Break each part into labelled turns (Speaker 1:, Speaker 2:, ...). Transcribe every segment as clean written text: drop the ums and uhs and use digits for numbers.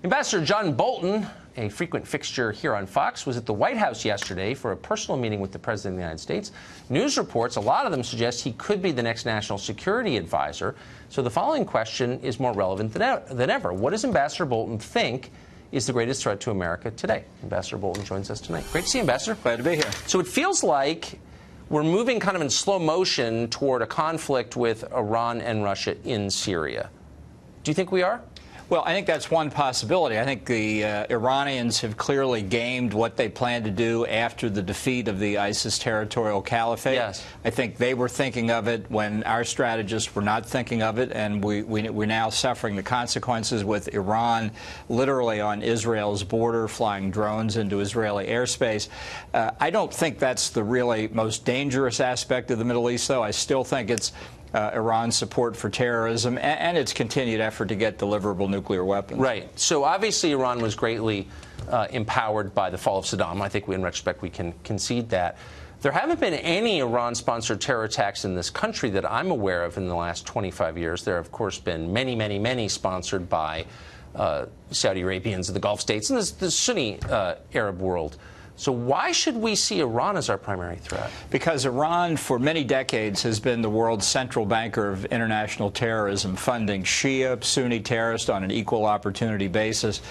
Speaker 1: Ambassador John Bolton, a frequent fixture here on Fox, was at the White House yesterday for a personal meeting with the President of the United States. News reports, a lot of them suggest he could be the next national security advisor. So the following question is more relevant than ever. What does Ambassador Bolton think is the greatest threat to America today? Ambassador Bolton joins us tonight. Great to see you, Ambassador.
Speaker 2: Glad to be here.
Speaker 1: So it feels like we're moving kind of in slow motion toward a conflict with Iran and Russia in Syria. Do you think we are?
Speaker 2: Well, I think that's one possibility. I think the Iranians have clearly gamed what they plan to do after the defeat of the ISIS territorial caliphate.
Speaker 1: Yes.
Speaker 2: I think they were thinking of it when our strategists were not thinking of it, and we're now suffering the consequences with Iran literally on Israel's border, flying drones into Israeli airspace. I don't think that's the really most dangerous aspect of the Middle East, though. I still think it's Iran's support for terrorism and its continued effort to get deliverable nuclear weapons.
Speaker 1: Right. So obviously Iran was greatly empowered by the fall of Saddam. I think in retrospect we can concede that. There haven't been any Iran-sponsored terror attacks in this country that I'm aware of in the last 25 years. There have, of course, been many, many, many sponsored by Saudi Arabians of the Gulf states and the Sunni Arab world. So why should we see Iran as our primary threat?
Speaker 2: Because Iran, for many decades, has been the world's central banker of international terrorism, funding Shia, Sunni terrorists on an equal opportunity basis,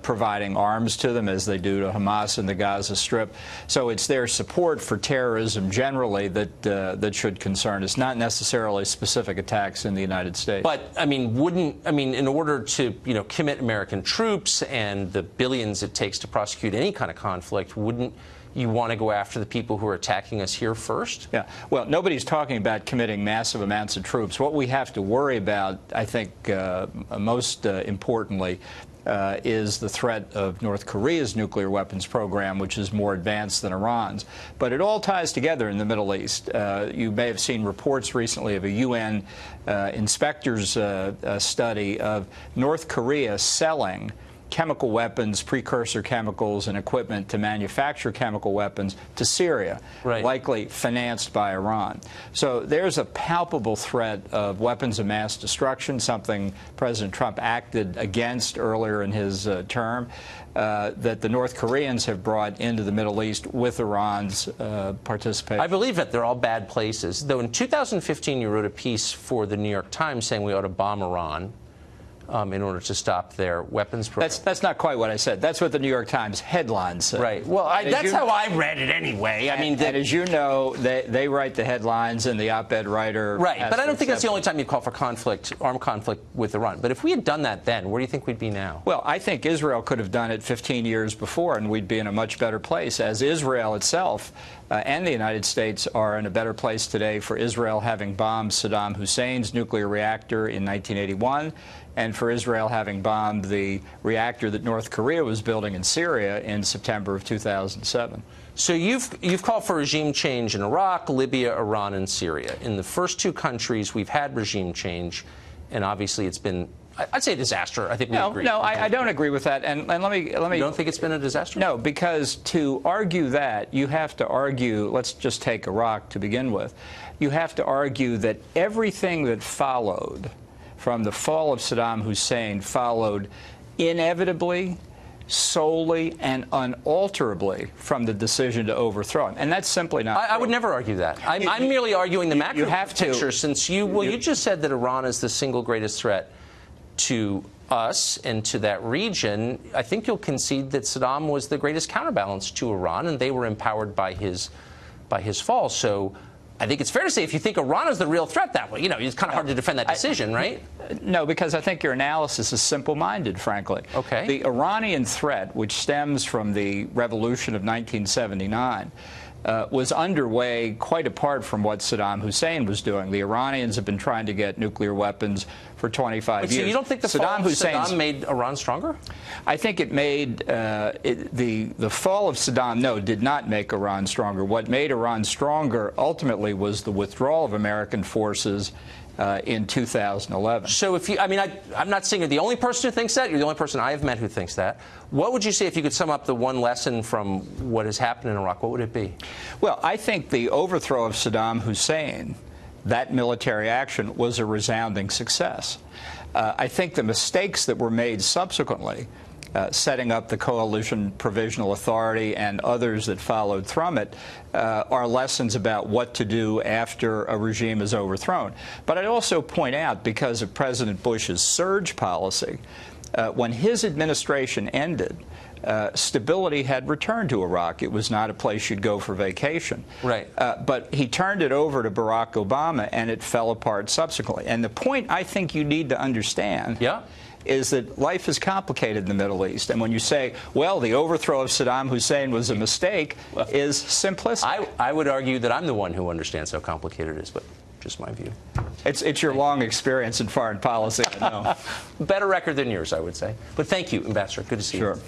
Speaker 2: providing arms to them as they do to Hamas in the Gaza Strip. So it's their support for terrorism generally that should concern us, not necessarily specific attacks in the United States.
Speaker 1: But, I mean, in order to, commit American troops and the billions it takes to prosecute any kind of conflict, wouldn't you want to go after the people who are attacking us here first?
Speaker 2: Yeah. Well, nobody's talking about committing massive amounts of troops. What we have to worry about, I think, most importantly, is the threat of North Korea's nuclear weapons program, which is more advanced than Iran's. But it all ties together in the Middle East. You may have seen reports recently of a UN inspector's study of North Korea selling chemical weapons, precursor chemicals, and equipment to manufacture chemical weapons to Syria,
Speaker 1: right,
Speaker 2: likely financed by Iran. So there's a palpable threat of weapons of mass destruction, something President Trump acted against earlier in his term, that the North Koreans have brought into the Middle East with Iran's participation.
Speaker 1: I believe that they're all bad places. Though in 2015 you wrote a piece for the New York Times saying we ought to bomb Iran in order to stop their weapons program.
Speaker 2: That's not quite what I said. That's what the New York Times headlines said.
Speaker 1: Right. Well, that's how I read it anyway.
Speaker 2: And as you know, they write the headlines and the op-ed writer.
Speaker 1: Right. But I don't think that's the only time you call for armed conflict with Iran. But if we had done that then, where do you think we'd be now?
Speaker 2: Well, I think Israel could have done it 15 years before, and we'd be in a much better place, as Israel itself and the United States are in a better place today for Israel having bombed Saddam Hussein's nuclear reactor in 1981, and for Israel having bombed the reactor that North Korea was building in Syria in September of 2007.
Speaker 1: So you've called for regime change in Iraq, Libya, Iran, and Syria. In the first two countries, we've had regime change, and obviously it's been, I'd say, a disaster. I think we agree.
Speaker 2: No, I don't agree with that. And let me. You
Speaker 1: don't think it's been a disaster?
Speaker 2: No, because to argue that, you have to argue. Let's just take Iraq to begin with. You have to argue that everything that followed from the fall of Saddam Hussein followed inevitably, solely, and unalterably from the decision to overthrow him. And that's simply not true.
Speaker 1: I would never argue that. I'm merely arguing the macro picture, since you just said that Iran is the single greatest threat to us and to that region. I think you'll concede that Saddam was the greatest counterbalance to Iran, and they were empowered by his fall. So I think it's fair to say if you think Iran is the real threat that way, it's kind of hard to defend that decision, right?
Speaker 2: No, because I think your analysis is simple-minded, frankly.
Speaker 1: Okay.
Speaker 2: The Iranian threat, which stems from the revolution of 1979, was underway quite apart from what Saddam Hussein was doing. The Iranians have been trying to get nuclear weapons for 25 years.
Speaker 1: So you don't think the fall of Saddam made Iran stronger?
Speaker 2: I think it made the fall of Saddam, did not make Iran stronger. What made Iran stronger ultimately was the withdrawal of American forces in 2011.
Speaker 1: So if I'm not saying you're the only person who thinks that. You're the only person I have met who thinks that. What would you say if you could sum up the one lesson from what has happened in Iraq? What would it be?
Speaker 2: Well, I think the overthrow of Saddam Hussein, that military action, was a resounding success. I think the mistakes that were made subsequently setting up the Coalition Provisional Authority and others that followed from it are lessons about what to do after a regime is overthrown. But I'd also point out, because of President Bush's surge policy, when his administration ended, stability had returned to Iraq. It was not a place you'd go for vacation.
Speaker 1: Right.
Speaker 2: But he turned it over to Barack Obama, and it fell apart subsequently. And the point I think you need to understand is that life is complicated in the Middle East. And when you say, well, the overthrow of Saddam Hussein was a mistake, is simplistic.
Speaker 1: I would argue that I'm the one who understands how complicated it is, but just my view.
Speaker 2: It's your long experience in foreign policy, I know.
Speaker 1: Better record than yours, I would say. But thank you, Ambassador. Good to see you.
Speaker 2: Sure.